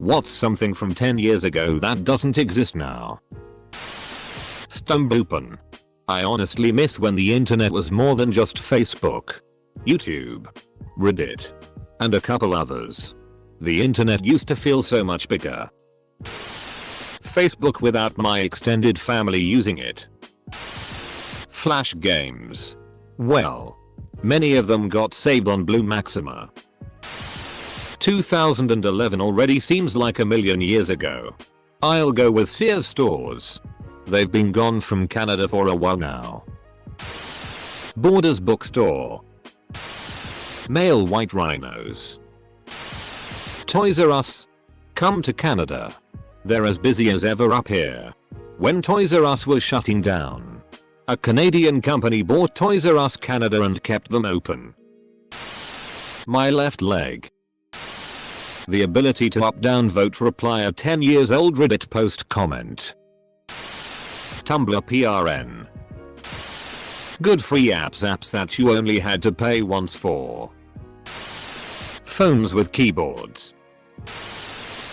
What's something from 10 years ago that doesn't exist now? Stumbopen. I honestly miss when the internet was more than just Facebook, YouTube, Reddit, and a couple others. The internet used to feel so much bigger. Facebook without my extended family using it. Flash games. Well, many of them got saved on Blue Maxima. 2011 already seems like a million years ago. I'll go with Sears stores. They've been gone from Canada for a while now. Borders bookstore. Male white rhinos. Toys R Us. Come to Canada. They're as busy as ever up here. When Toys R Us was shutting down, a Canadian company bought Toys R Us Canada and kept them open. My left leg. The ability to up-down vote reply a 10 years old Reddit post comment. Tumblr PRN. Good free apps that you only had to pay once for. Phones with keyboards.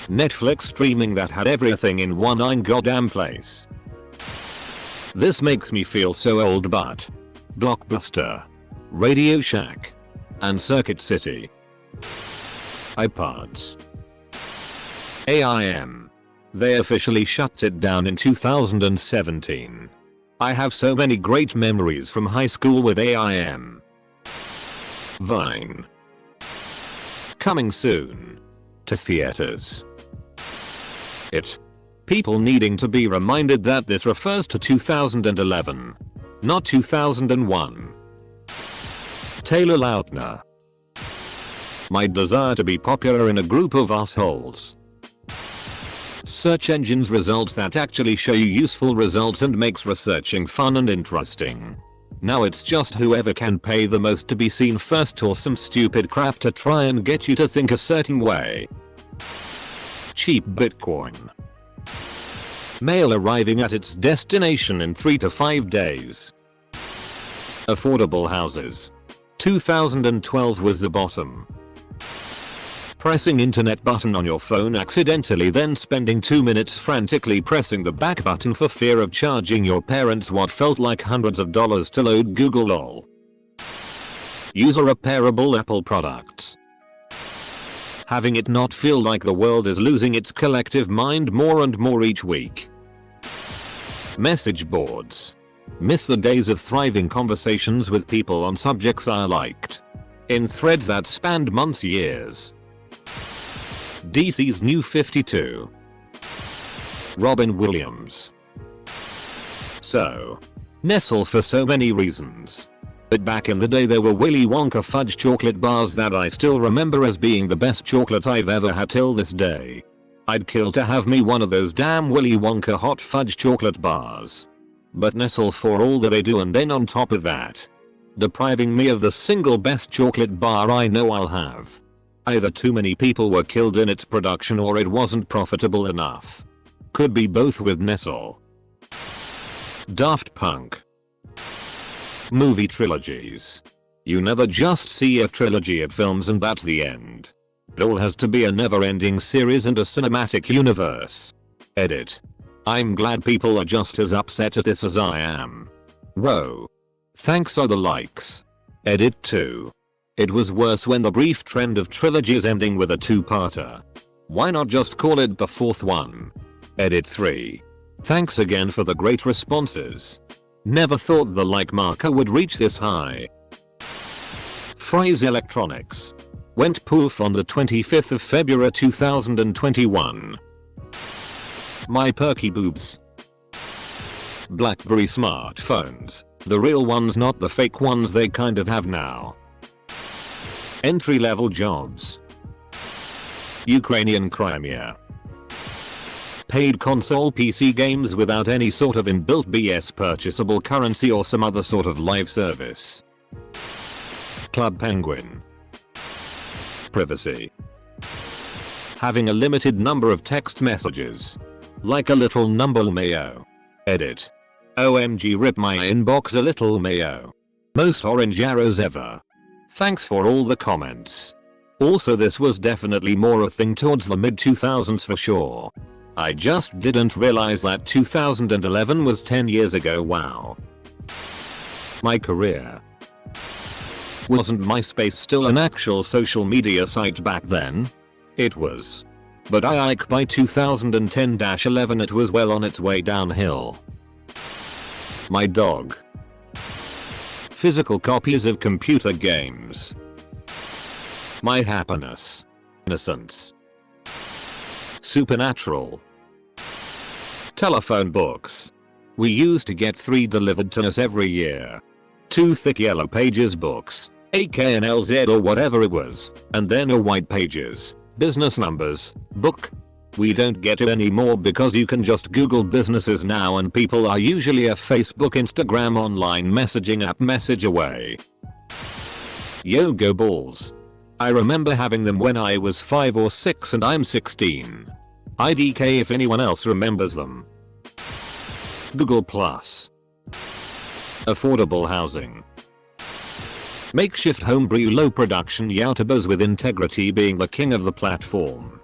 Netflix streaming that had everything in one goddamn place. This makes me feel so old, but Blockbuster, Radio Shack, and Circuit City. iPods. AIM. They officially shut it down in 2017. I have so many great memories from high school with AIM. Vine. Coming soon. To theaters. It. People needing to be reminded that this refers to 2011. Not 2001. Taylor Lautner. My desire to be popular in a group of assholes. Search engines results that actually show you useful results and makes researching fun and interesting. Now it's just whoever can pay the most to be seen first or some stupid crap to try and get you to think a certain way. Cheap Bitcoin. Mail arriving at its destination in 3 to 5 days. Affordable houses. 2012 was the bottom. Pressing internet button on your phone accidentally, then spending 2 minutes frantically pressing the back button for fear of charging your parents what felt like hundreds of dollars to load Google lol. User repairable Apple products. Having it not feel like the world is losing its collective mind more and more each week. Message boards. Miss the days of thriving conversations with people on subjects I liked. In threads that spanned months, years. DC's New 52. Robin Williams. So. Nestle for so many reasons. But back in the day there were Willy Wonka fudge chocolate bars that I still remember as being the best chocolate I've ever had till this day. I'd kill to have me one of those damn Willy Wonka hot fudge chocolate bars. But Nestle for all that they do, and then on top of that, depriving me of the single best chocolate bar I know I'll have. Either too many people were killed in its production or it wasn't profitable enough. Could be both with Nestle. Daft Punk. Movie trilogies. You never just see a trilogy of films and that's the end. It all has to be a never-ending series and a cinematic universe. Edit. I'm glad people are just as upset at this as I am. Whoa. Thanks are the likes. Edit 2. It was worse when the brief trend of trilogies ending with a two-parter. Why not just call it the fourth one? Edit 3. Thanks again for the great responses. Never thought the like marker would reach this high. Fry's Electronics. Went poof on the 25th of February 2021. My perky boobs. BlackBerry smartphones. The real ones, not the fake ones they kind of have now. Entry-level jobs. Ukrainian Crimea. Paid console PC games without any sort of inbuilt BS purchasable currency or some other sort of live service. Club Penguin. Privacy. Having a limited number of text messages. Like a little number mayo. Edit. OMG, rip my inbox a little mayo. Most orange arrows ever. Thanks for all the comments. Also, this was definitely more a thing towards the mid 2000s for sure. I just didn't realize that 2011 was 10 years ago. Wow. My career. Wasn't MySpace still an actual social media site back then? It was. But by 2010-11 it was well on its way downhill. My dog. Physical copies of computer games. My happiness. Innocence. Supernatural. Telephone books. We used to get 3 delivered to us every year. 2 thick yellow pages books, AK and LZ or whatever it was, and then a white pages, business numbers, book. We don't get it anymore because you can just Google businesses now and people are usually a Facebook, Instagram online messaging app message away. Yoga balls. I remember having them when I was 5 or 6 and I'm 16. IDK if anyone else remembers them. Google Plus. Affordable housing. Makeshift homebrew low production YouTubers with integrity being the king of the platform.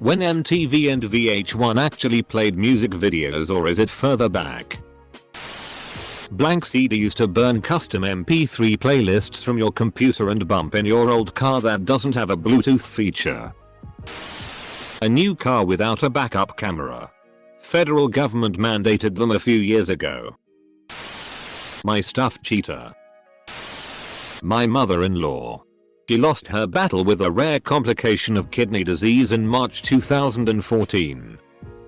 When MTV and VH1 actually played music videos, or is it further back? Blank CD used to burn custom MP3 playlists from your computer and bump in your old car that doesn't have a Bluetooth feature. A new car without a backup camera. Federal government mandated them a few years ago. My stuffed cheetah. My mother-in-law. She lost her battle with a rare complication of kidney disease in March 2014.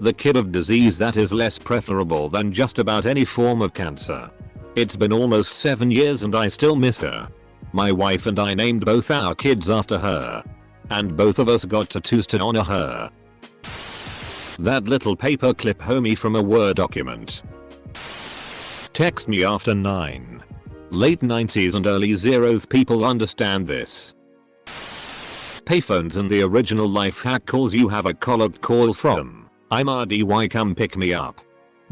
The kind of disease that is less preferable than just about any form of cancer. It's been almost 7 years and I still miss her. My wife and I named both our kids after her. And both of us got tattoos to honor her. That little paperclip homie from a Word document. Text me after 9. Late 90s and early zeros people understand this. Payphones and the original life hack calls you have a collared call from, I'm RDY come pick me up.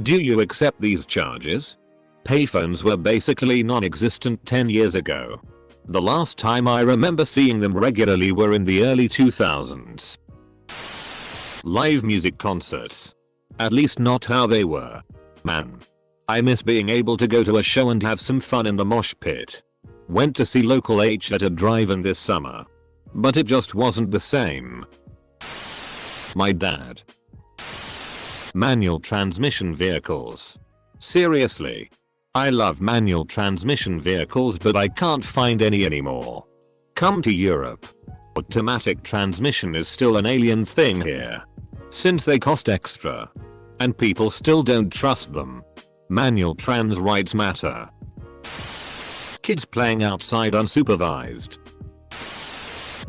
Do you accept these charges? Payphones were basically non-existent 10 years ago. The last time I remember seeing them regularly were in the early 2000s. Live music concerts. At least not how they were. Man. I miss being able to go to a show and have some fun in the mosh pit. Went to see Local H at a drive-in this summer. But it just wasn't the same. My dad. Manual transmission vehicles. Seriously. I love manual transmission vehicles but I can't find any anymore. Come to Europe. Automatic transmission is still an alien thing here. Since they cost extra. And people still don't trust them. Manual trans rights matter. Kids playing outside unsupervised.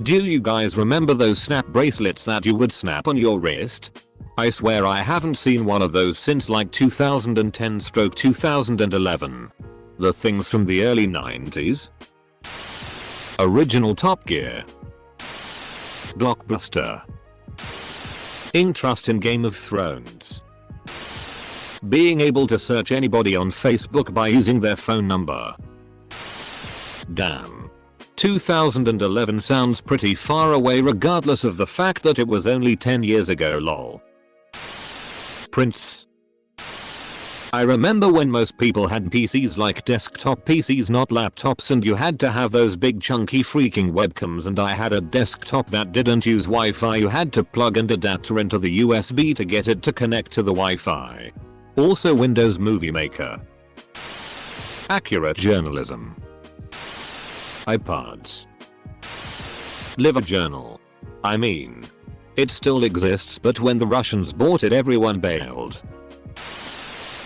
Do you guys remember those snap bracelets that you would snap on your wrist? I swear I haven't seen one of those since like 2010-2011. The things from the early 90s. Original Top Gear. Blockbuster. Trust in Game of Thrones. Being able to search anybody on Facebook by using their phone number. Damn. 2011 sounds pretty far away regardless of the fact that it was only 10 years ago lol. Prince. I remember when most people had PCs like desktop PCs not laptops and you had to have those big chunky freaking webcams and I had a desktop that didn't use Wi-Fi. You had to plug an adapter into the USB to get it to connect to the Wi-Fi. Also Windows Movie Maker. Accurate journalism. iPods. LiveJournal. I mean, it still exists but when the Russians bought it everyone bailed.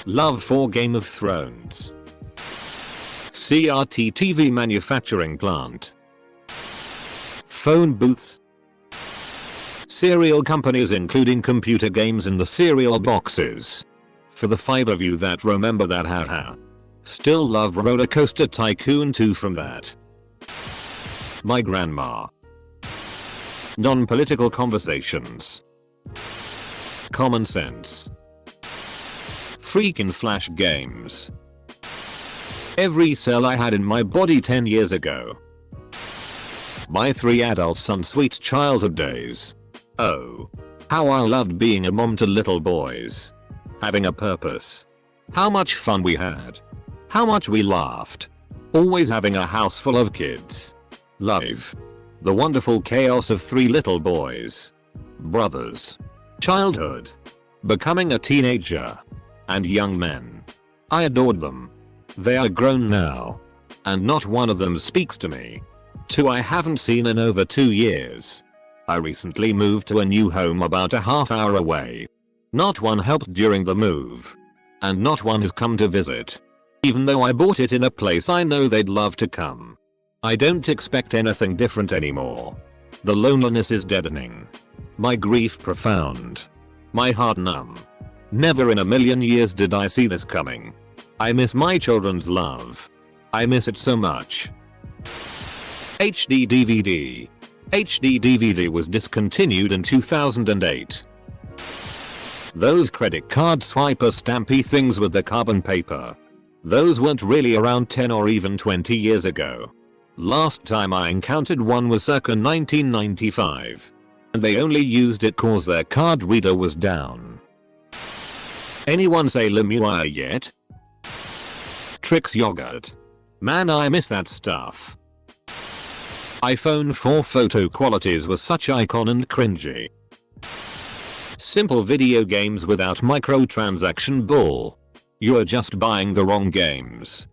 Love for Game of Thrones. CRT TV manufacturing plant. Phone booths. Cereal companies including computer games in the cereal boxes. For the 5 of you that remember that, haha. Still love Roller Coaster Tycoon 2 from that. My grandma. Non-political conversations. Common sense. Freaking Flash games. Every cell I had in my body 10 years ago. my 3 adults on sweet childhood days. Oh. How I loved being a mom to little boys. Having a purpose. How much fun we had. How much we laughed. Always having a house full of kids. Life. The wonderful chaos of 3 little boys. Brothers. Childhood. Becoming a teenager. And young men. I adored them. They are grown now. And not one of them speaks to me. 2 I haven't seen in over 2 years. I recently moved to a new home about a half hour away. Not one helped during the move. And not one has come to visit. Even though I bought it in a place I know they'd love to come. I don't expect anything different anymore. The loneliness is deadening. My grief profound. My heart numb. Never in a million years did I see this coming. I miss my children's love. I miss it so much. HD DVD. HD DVD was discontinued in 2008. Those credit card swiper stampy things with the carbon paper. Those weren't really around 10 or even 20 years ago. Last time I encountered one was circa 1995. And they only used it cause their card reader was down. Anyone say LimeWire yet? Trix yogurt. Man, I miss that stuff. iPhone 4 photo qualities was such icon and cringy. Simple video games without microtransaction bull. You're just buying the wrong games.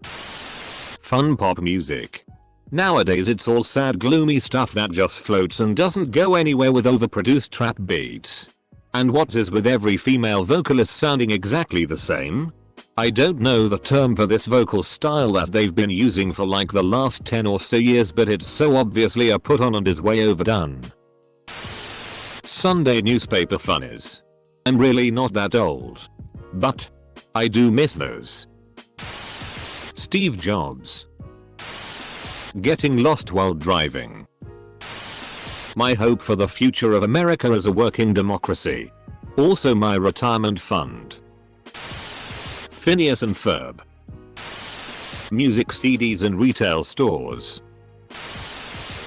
Fun pop music. Nowadays it's all sad gloomy stuff that just floats and doesn't go anywhere with overproduced trap beats. And what is with every female vocalist sounding exactly the same? I don't know the term for this vocal style that they've been using for like the last 10 or so years, but it's so obviously a put on and is way overdone. Sunday newspaper funnies. I'm really not that old. But I do miss those. Steve Jobs. Getting lost while driving. My hope for the future of America as a working democracy. Also my retirement fund. Phineas and Ferb. Music CDs in retail stores.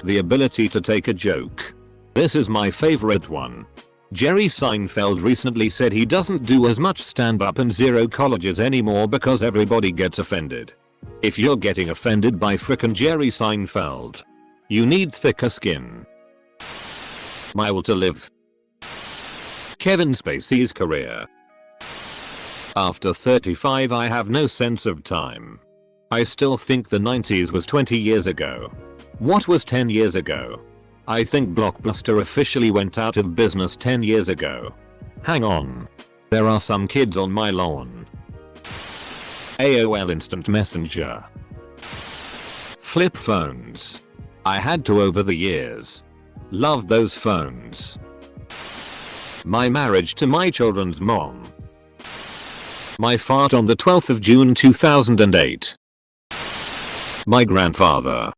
The ability to take a joke. This is my favorite one. Jerry Seinfeld recently said he doesn't do as much stand-up and zero colleges anymore because everybody gets offended. If you're getting offended by frickin' Jerry Seinfeld, you need thicker skin. My will to live. Kevin Spacey's career. After 35 I have no sense of time. I still think the 90s was 20 years ago. What was 10 years ago? I think Blockbuster officially went out of business 10 years ago. Hang on. There are some kids on my lawn. AOL Instant Messenger. Flip phones. I had to over the years. Loved those phones. My marriage to my children's mom. My fart on the 12th of June 2008. My grandfather.